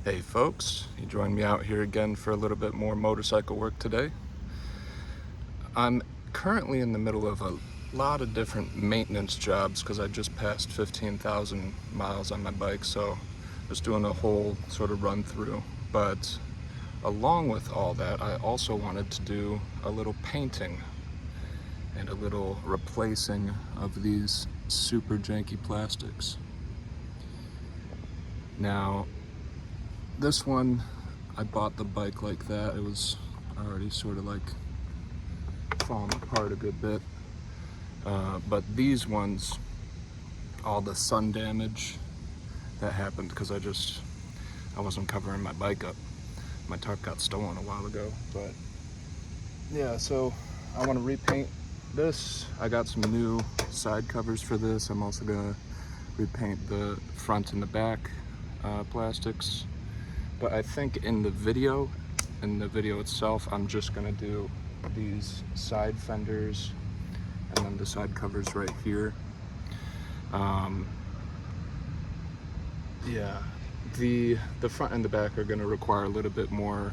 Hey folks, you joined me out here again for a little bit more motorcycle work today. I'm currently in the middle of a lot of different maintenance jobs because I just passed 15,000 miles on my bike, so just doing a whole sort of run through. But along with all that, I also wanted to do a little painting and a little replacing of these super janky plastics. Now, this one, I bought the bike like that. It was already sort of like falling apart a good bit. But these ones, all the sun damage that happened because I wasn't covering my bike up. My tarp got stolen a while ago. But yeah, so I want to repaint this. I got some new side covers for this. I'm also gonna repaint the front and the back plastics. But I think in the video itself, I'm just gonna do these side fenders and then the side covers right here. Yeah, the front and the back are gonna require a little bit more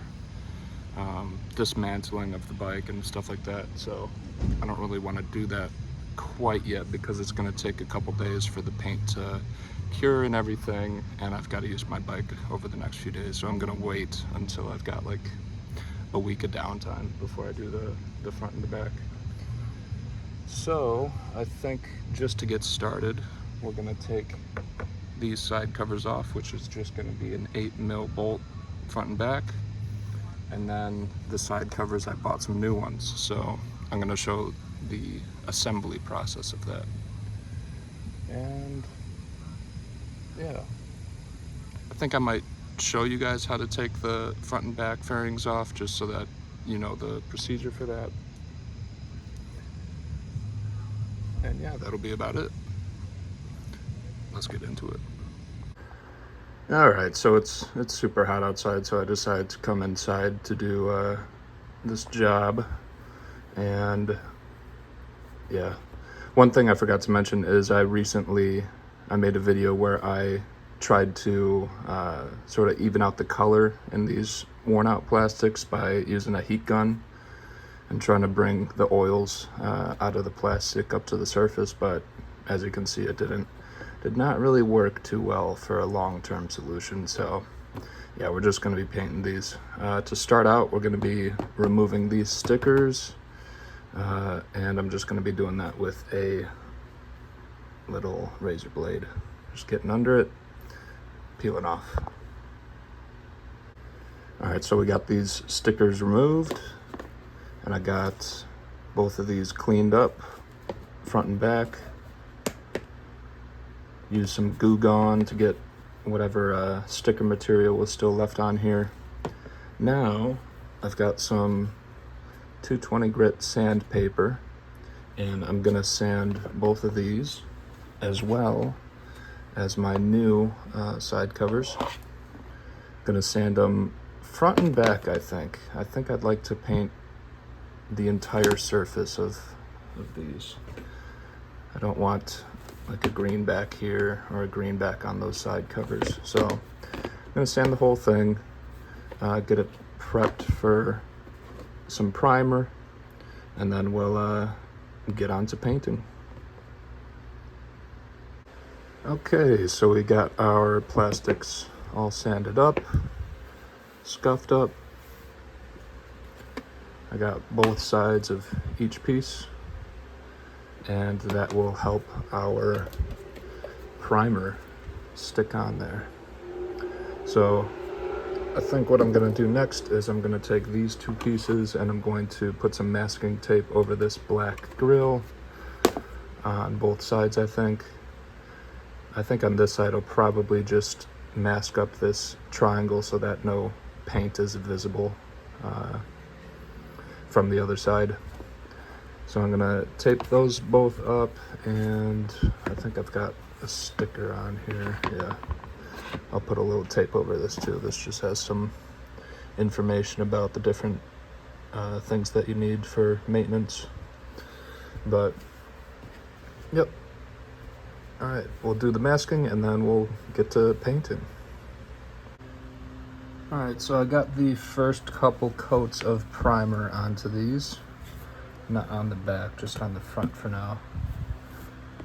dismantling of the bike and stuff like that. So I don't really want to do that quite yet because it's gonna take a couple days for the paint to cure and everything, and I've got to use my bike over the next few days. So I'm gonna wait until I've got like a week of downtime before I do the front and the back. So I think just to get started, we're gonna take these side covers off, which is just gonna be an 8mm bolt front and back. And then the side covers, I bought some new ones. So I'm gonna show the assembly process of that. And yeah, I think I might show you guys how to take the front and back fairings off just so that you know the procedure for that. And yeah, that'll be about it. Let's get into it. All right, so it's super hot outside, so I decided to come inside to do this job. And yeah, one thing I forgot to mention is I made a video where I tried to sort of even out the color in these worn out plastics by using a heat gun and trying to bring the oils out of the plastic up to the surface, but as you can see, it did not really work too well for a long-term solution. So yeah, we're just going to be painting these. To start out, we're going to be removing these stickers, and I'm just going to be doing that with a little razor blade. Just getting under it, peeling off. All right, so we got these stickers removed, and I got both of these cleaned up, front and back. Use some Goo Gone to get whatever sticker material was still left on here. Now I've got some 220 grit sandpaper, and I'm gonna sand both of these as well as my new side covers. Gonna sand them front and back. I think I'd like to paint the entire surface of these. I don't want like a green back here or a green back on those side covers. So I'm gonna sand the whole thing, get it prepped for some primer, and then we'll get on to painting. Okay, so we got our plastics all sanded up, scuffed up. I got both sides of each piece, and that will help our primer stick on there. So I think what I'm going to do next is I'm going to take these two pieces and I'm going to put some masking tape over this black grill on both sides. I think on this side I'll probably just mask up this triangle so that no paint is visible from the other side. So I'm gonna tape those both up, and I think I've got a sticker on here. Yeah, I'll put a little tape over this too. This just has some information about the different things that you need for maintenance. But yep. All right, we'll do the masking and then we'll get to painting. Alright, so I got the first couple coats of primer onto these. Not on the back, just on the front for now.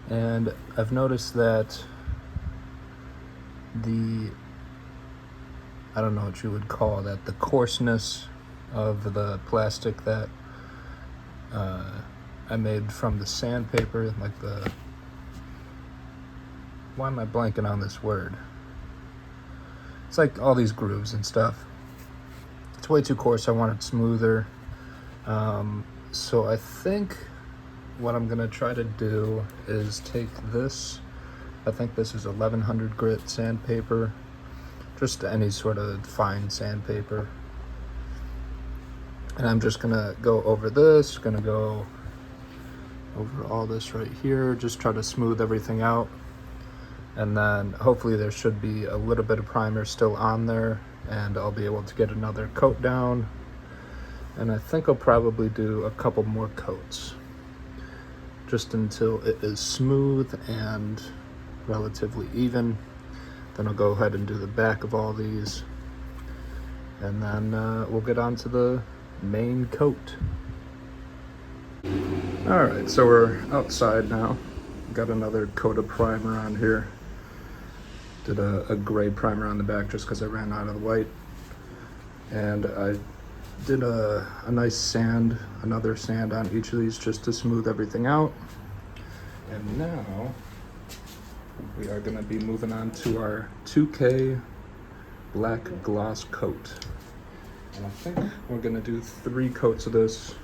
And I've noticed that I don't know what you would call that, the coarseness of the plastic that I made from the sandpaper, like why am I blanking on this word? It's like all these grooves and stuff. It's way too coarse. I want it smoother. So I think what I'm gonna try to do is take this, I think this is 1100 grit sandpaper, just any sort of fine sandpaper. And I'm just gonna go over this, gonna go over all this right here, just try to smooth everything out. And then hopefully there should be a little bit of primer still on there, and I'll be able to get another coat down. And I think I'll probably do a couple more coats, just until it is smooth and relatively even. Then I'll go ahead and do the back of all these, and then we'll get on to the main coat. All right, so we're outside now. Got another coat of primer on here. Did a gray primer on the back just because I ran out of the white. And I did a nice sand, another sand on each of these just to smooth everything out. And now we are gonna be moving on to our 2K black gloss coat. And I think we're gonna do 3 coats of this,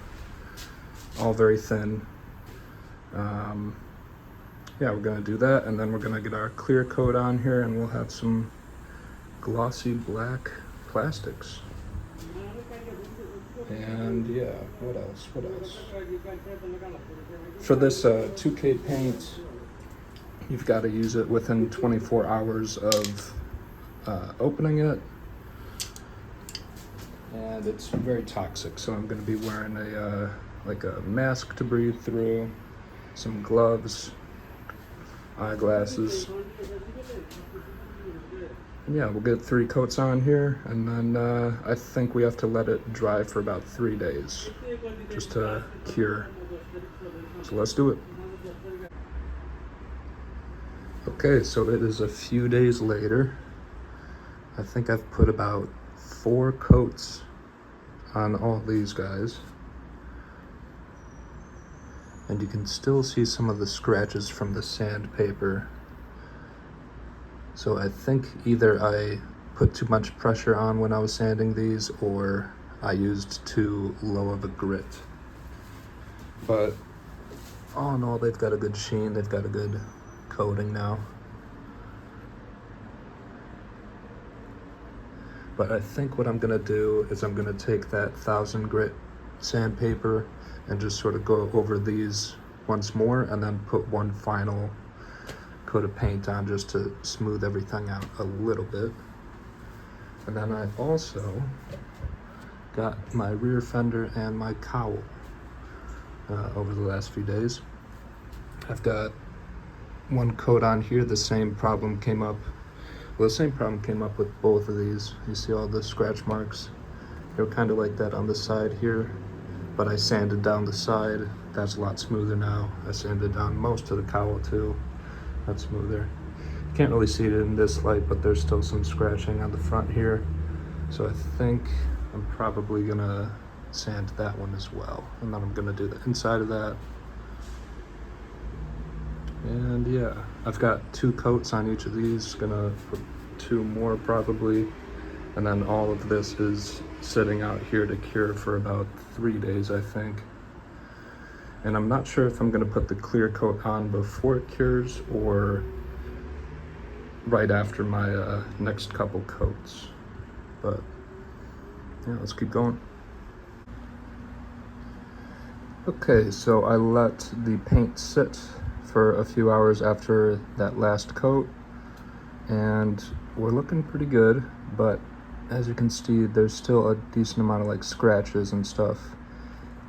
all very thin. Yeah, we're gonna do that, and then we're gonna get our clear coat on here, and we'll have some glossy black plastics. And yeah, what else? For this 2K paint, you've got to use it within 24 hours of opening it. And it's very toxic, so I'm gonna be wearing like a mask to breathe through, some gloves, eyeglasses. And yeah, we'll get 3 coats on here, and then I think we have to let it dry for about 3 days just to cure. So let's do it. Okay, so it is a few days later. I think I've put about 4 coats on all these guys. And you can still see some of the scratches from the sandpaper. So I think either I put too much pressure on when I was sanding these, or I used too low of a grit. But all in all, they've got a good sheen, they've got a good coating now. But I think what I'm gonna do is I'm gonna take that 1000 grit sandpaper and just sort of go over these once more, and then put one final coat of paint on just to smooth everything out a little bit. And then I also got my rear fender and my cowl over the last few days. I've got one coat on here. The same problem came up. Well, the same problem came up with both of these. You see all the scratch marks? They were kind of like that on the side here, but I sanded down the side. That's a lot smoother now. I sanded down most of the cowl too. That's smoother. You can't really see it in this light, but there's still some scratching on the front here. So I think I'm probably gonna sand that one as well. And then I'm gonna do the inside of that. And yeah, I've got 2 coats on each of these. Gonna put 2 more probably. And then all of this is sitting out here to cure for about 3 days, I think. And I'm not sure if I'm gonna put the clear coat on before it cures or right after my next couple coats. But yeah, let's keep going. Okay, so I let the paint sit for a few hours after that last coat, and we're looking pretty good, but as you can see, there's still a decent amount of like scratches and stuff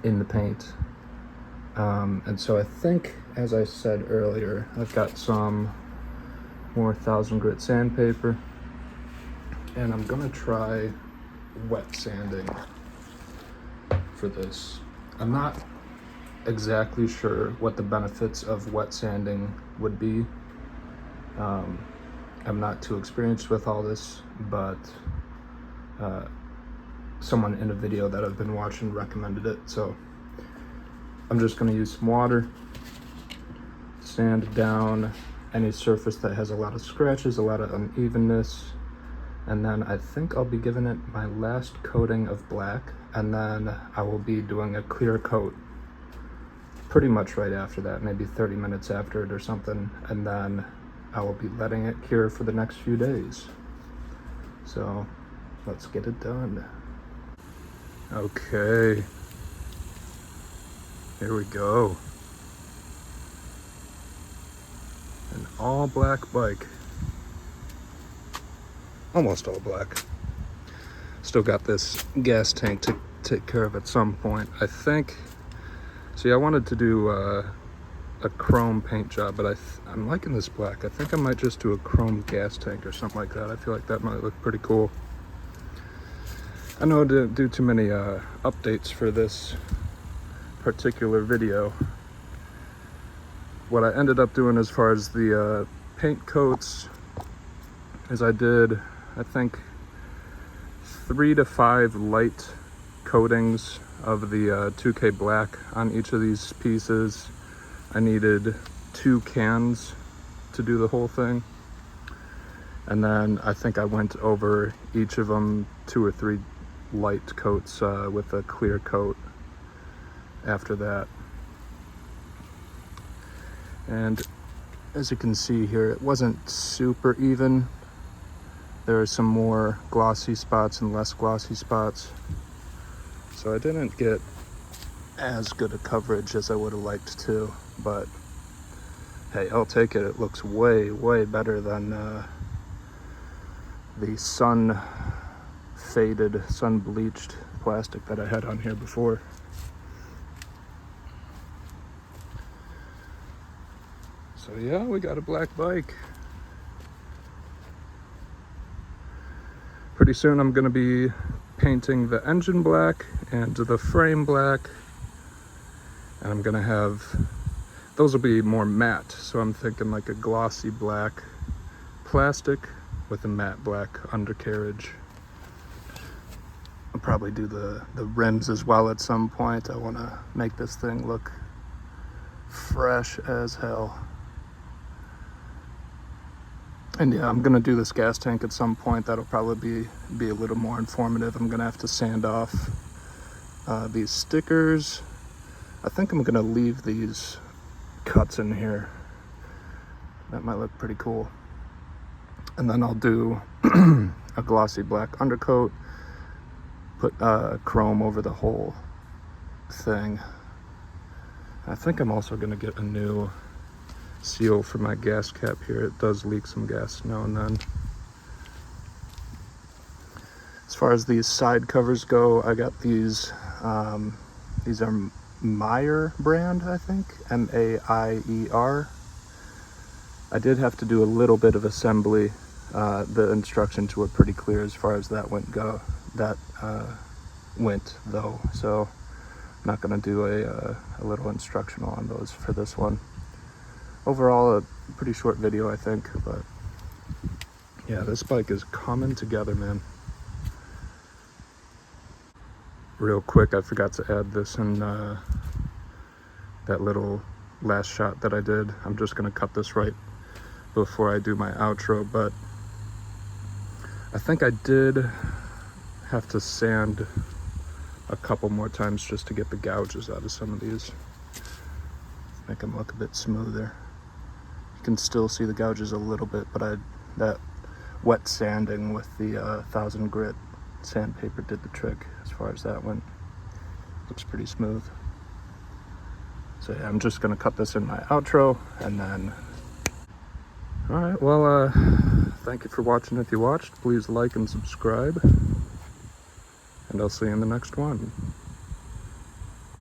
in the paint. And so I think, as I said earlier, I've got some more 1000 grit sandpaper, And I'm gonna try wet sanding for this. I'm not exactly sure what the benefits of wet sanding would be. I'm not too experienced with all this, but someone in a video that I've been watching recommended it. So I'm just gonna use some water, sand down any surface that has a lot of scratches, a lot of unevenness, and then I think I'll be giving it my last coating of black, and then I will be doing a clear coat pretty much right after that, maybe 30 minutes after it or something, and then I will be letting it cure for the next few days. So let's get it done. Okay, here we go. An all black bike. Almost all black. Still got this gas tank to take care of at some point, I think. See, I wanted to do a chrome paint job, but I'm liking this black. I think I might just do a chrome gas tank or something like that. I feel like that might look pretty cool. I know I didn't do too many updates for this particular video. What I ended up doing as far as the paint coats is I did, I think, 3 to 5 light coatings of the 2K black on each of these pieces. I needed 2 cans to do the whole thing, and then I think I went over each of them 2 or 3 light coats with a clear coat after that. And as you can see here, it wasn't super even. There are some more glossy spots and less glossy spots, so I didn't get as good a coverage as I would have liked to, but hey, I'll take it. It looks way better than the sun faded, sun bleached plastic that I had on here before. So yeah, we got a black bike. Pretty soon I'm gonna be painting the engine black and the frame black, and I'm gonna have, those will be more matte, so I'm thinking like a glossy black plastic with a matte black undercarriage. I'll probably do the rims as well at some point. I want to make this thing look fresh as hell. And yeah, I'm gonna do this gas tank at some point. That'll probably be a little more informative. I'm gonna have to sand off these stickers. I think I'm gonna leave these cuts in here. That might look pretty cool. And then I'll do a glossy black undercoat, put chrome over the whole thing. I think I'm also gonna get a new seal for my gas cap here. It does leak some gas now and then. As far as these side covers go, I got these are Meyer brand, I think, M-A-I-E-R. I did have to do a little bit of assembly. The instructions were pretty clear as far as that went though, so I'm not gonna do a little instructional on those for this one. Overall, a pretty short video, I think, but yeah, this bike is coming together, man. Real quick, I forgot to add this in that little last shot that I did. I'm just gonna cut this right before I do my outro, but I think I did have to sand a couple more times just to get the gouges out of some of these. Make them look a bit smoother. You can still see the gouges a little bit, but that wet sanding with the 1000 grit sandpaper did the trick as far as that went. Looks pretty smooth. So yeah, I'm just gonna cut this in my outro, and then all right, well, thank you for watching. If you watched, please like and subscribe, and I'll see you in the next one.